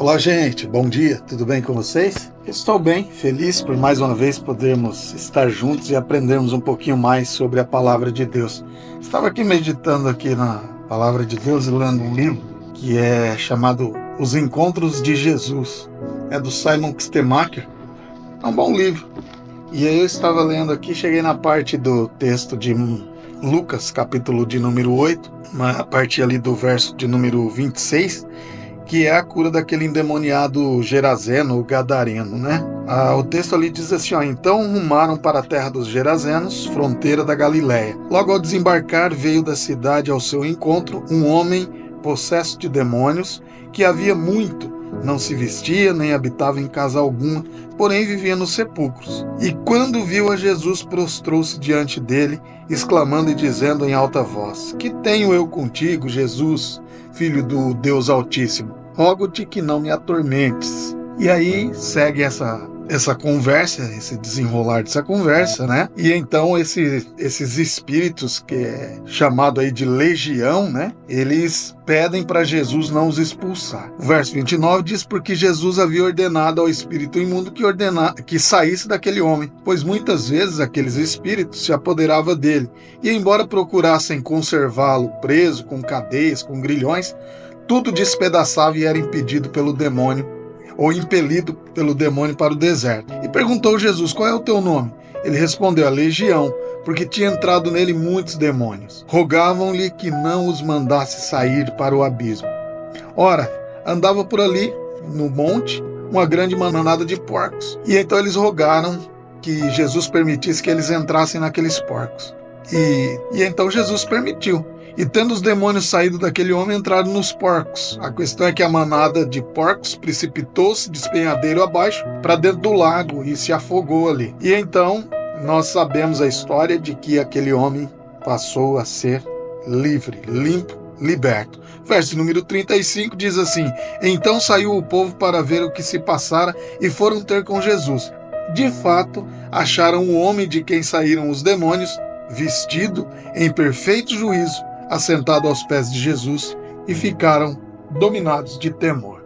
Olá, gente, bom dia, tudo bem com vocês? Estou bem, feliz por mais uma vez podermos estar juntos e aprendermos um pouquinho mais sobre a Palavra de Deus. Estava aqui meditando aqui na Palavra de Deus e lendo um livro que é chamado Os Encontros de Jesus. É do Simon Kistemaker. É um bom livro. E aí eu estava lendo aqui, cheguei na parte do texto de Lucas, capítulo de número 8, a partir ali do verso de número 26, que é a cura daquele endemoniado Gerazeno, o Gadareno, né? O texto ali diz assim, então rumaram para a terra dos Gerazenos, fronteira da Galiléia. Logo ao desembarcar, veio da cidade ao seu encontro um homem possesso de demônios, que havia muito não se vestia, nem habitava em casa alguma, porém vivia nos sepulcros. E quando viu a Jesus, prostrou-se diante dele, exclamando e dizendo em alta voz, que tenho eu contigo, Jesus, Filho do Deus Altíssimo? Rogo-te que não me atormentes. E aí segue essa conversa, esse desenrolar dessa conversa, né? E então esses espíritos, que é chamado aí de legião, né? Eles pedem para Jesus não os expulsar. O verso 29 diz, porque Jesus havia ordenado ao espírito imundo que saísse daquele homem, pois muitas vezes aqueles espíritos se apoderavam dele, e embora procurassem conservá-lo preso, com cadeias, com grilhões, tudo despedaçava e era impedido pelo demônio, ou impelido pelo demônio para o deserto. E perguntou Jesus, qual é o teu nome? Ele respondeu, a legião, porque tinha entrado nele muitos demônios. Rogavam-lhe que não os mandasse sair para o abismo. Ora, andava por ali, no monte, uma grande manada de porcos. E então eles rogaram que Jesus permitisse que eles entrassem naqueles porcos. E então Jesus permitiu. E tendo os demônios saído daquele homem, entraram nos porcos. A questão é que a manada de porcos precipitou-se de despenhadeiro abaixo para dentro do lago e se afogou ali. E então nós sabemos a história de que aquele homem passou a ser livre, limpo, liberto. Verso número 35 diz assim, então saiu o povo para ver o que se passara e foram ter com Jesus. De fato, acharam o homem de quem saíram os demônios, vestido em perfeito juízo, assentado aos pés de Jesus, e ficaram dominados de temor.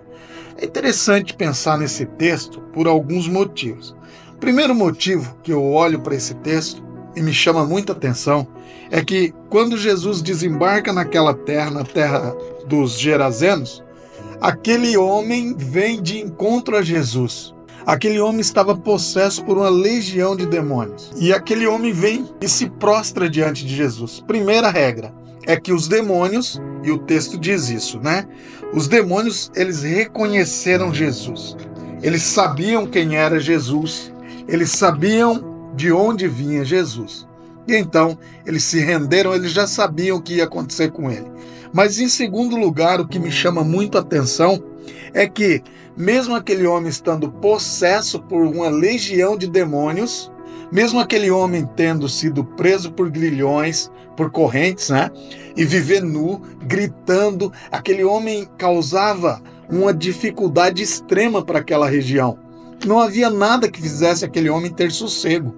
É interessante pensar nesse texto por alguns motivos. O primeiro motivo que eu olho para esse texto e me chama muita atenção é que quando Jesus desembarca naquela terra, na terra dos Gerazenos, aquele homem vem de encontro a Jesus. Aquele homem estava possesso por uma legião de demônios. E aquele homem vem e se prostra diante de Jesus. Primeira regra é que os demônios, e o texto diz isso, né? Os demônios, eles reconheceram Jesus. Eles sabiam quem era Jesus. Eles sabiam de onde vinha Jesus. E então, eles se renderam, eles já sabiam o que ia acontecer com ele. Mas em segundo lugar, o que me chama muito a atenção é que, mesmo aquele homem estando possesso por uma legião de demônios, mesmo aquele homem tendo sido preso por grilhões, por correntes, né? E viver nu, gritando, aquele homem causava uma dificuldade extrema para aquela região. Não havia nada que fizesse aquele homem ter sossego.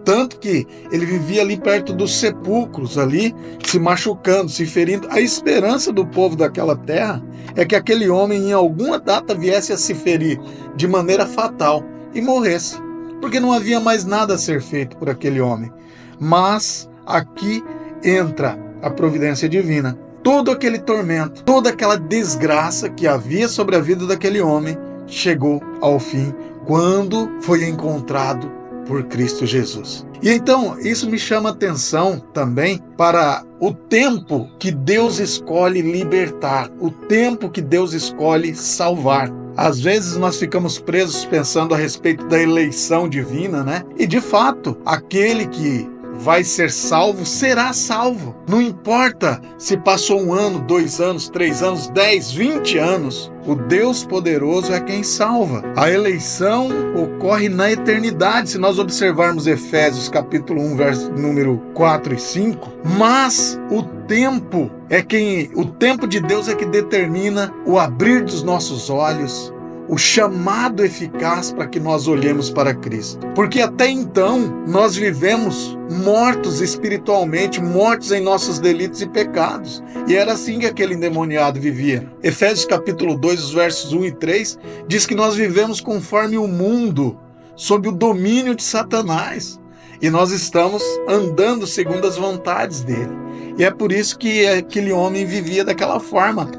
Tanto que ele vivia ali perto dos sepulcros, ali, se machucando, se ferindo. A esperança do povo daquela terra é que aquele homem, em alguma data, viesse a se ferir de maneira fatal e morresse. Porque não havia mais nada a ser feito por aquele homem. Mas aqui entra a providência divina. Todo aquele tormento, toda aquela desgraça que havia sobre a vida daquele homem chegou ao fim quando foi encontrado por Cristo Jesus. E então isso me chama a atenção também para o tempo que Deus escolhe libertar, o tempo que Deus escolhe salvar. Às vezes nós ficamos presos pensando a respeito da eleição divina, né? E de fato, aquele que vai ser salvo, será salvo. Não importa se passou 1 ano, 2 anos, 3 anos, 10, 20 anos. O Deus poderoso é quem salva. A eleição ocorre na eternidade, se nós observarmos Efésios capítulo 1, verso número 4 e 5. Mas o tempo de Deus é que determina o abrir dos nossos olhos, o chamado eficaz para que nós olhemos para Cristo. Porque até então nós vivemos mortos espiritualmente, mortos em nossos delitos e pecados. E era assim que aquele endemoniado vivia. Efésios capítulo 2, os versos 1 e 3, diz que nós vivemos conforme o mundo, sob o domínio de Satanás. E nós estamos andando segundo as vontades dele. E é por isso que aquele homem vivia daquela forma.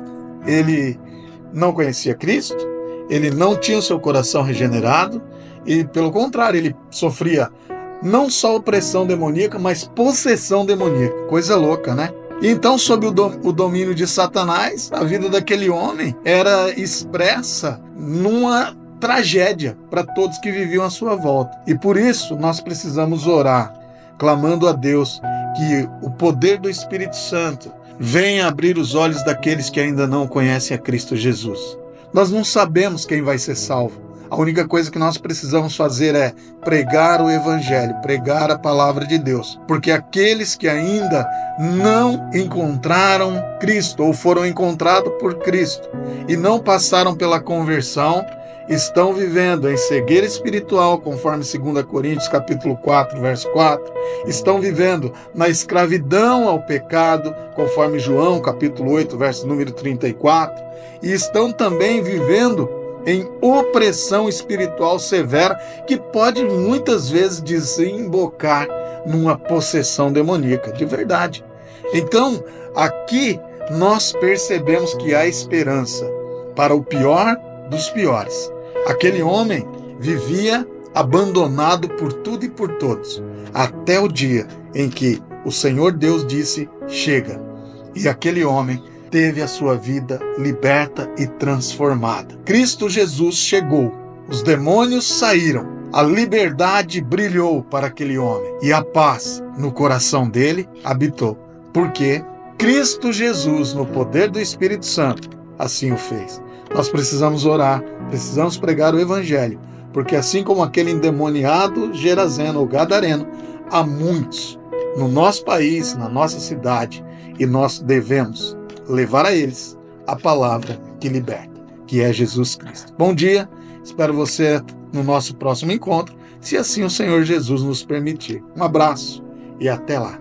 Ele não conhecia Cristo, ele não tinha o seu coração regenerado, e pelo contrário, ele sofria não só opressão demoníaca, mas possessão demoníaca. Coisa louca, né? E então, sob o domínio de Satanás, a vida daquele homem era expressa numa tragédia para todos que viviam à sua volta. E por isso nós precisamos orar, clamando a Deus que o poder do Espírito Santo venha abrir os olhos daqueles que ainda não conhecem a Cristo Jesus. Nós não sabemos quem vai ser salvo. A única coisa que nós precisamos fazer é pregar o Evangelho, pregar a palavra de Deus. Porque aqueles que ainda não encontraram Cristo, ou foram encontrados por Cristo, e não passaram pela conversão, estão vivendo em cegueira espiritual, conforme 2 Coríntios capítulo 4, verso 4, estão vivendo na escravidão ao pecado, conforme João capítulo 8, verso número 34, e estão também vivendo em opressão espiritual severa, que pode muitas vezes desembocar numa possessão demoníaca, de verdade. Então, aqui nós percebemos que há esperança para o pior dos piores. Aquele homem vivia abandonado por tudo e por todos, até o dia em que o Senhor Deus disse, chega. E aquele homem teve a sua vida liberta e transformada. Cristo Jesus chegou, os demônios saíram, a liberdade brilhou para aquele homem e a paz no coração dele habitou, porque Cristo Jesus, no poder do Espírito Santo, assim o fez. Nós precisamos orar, precisamos pregar o Evangelho, porque assim como aquele endemoniado Gerazeno ou Gadareno, há muitos no nosso país, na nossa cidade, e nós devemos levar a eles a palavra que liberta, que é Jesus Cristo. Bom dia, espero você no nosso próximo encontro, se assim o Senhor Jesus nos permitir. Um abraço e até lá.